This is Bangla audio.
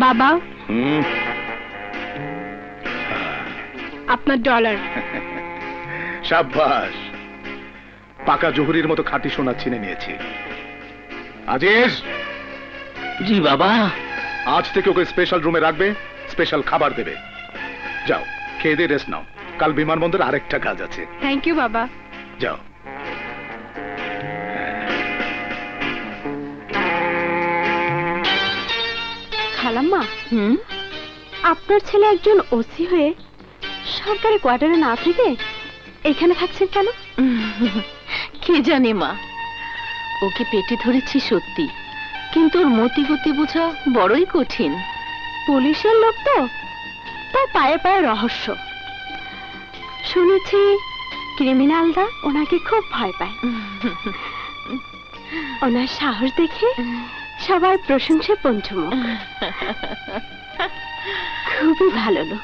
বাবা, আপনার ডলার। শাবাশ, পাকা জহুরির মতো খাঁটি সোনা চিনে নিয়েছি। আজিজ। জি বাবা। আজ থেকে ওকে স্পেশাল রুমে রাখবে, স্পেশাল খাবার দেবে। যাও, খেয়ে দিয়ে রেস্ট নাও, কাল বিমানবন্দরে আরেকটা কাজ আছে। থ্যাংক ইউ বাবা। যাও। খালাম্মা, আপনার ছেলে একজন ওসি হয়ে সরকারি কোয়ার্টারে না থেকে এখানে থাকছেন কেন? কে জানে মা, ওকে পেটে ধরেছি সত্যি, কিন্তু ওর মতি গতি বোঝা বড়ই কঠিন। পুলিশের লোক তো, তার পায়ে পায়ে রহস্য। শুনেছি ক্রিমিনালরা ওনাকে খুব ভয় পায়। ওনার সাহস দেখে সবার প্রশংসা পঞ্চমুখ। খুবই ভালো লোক।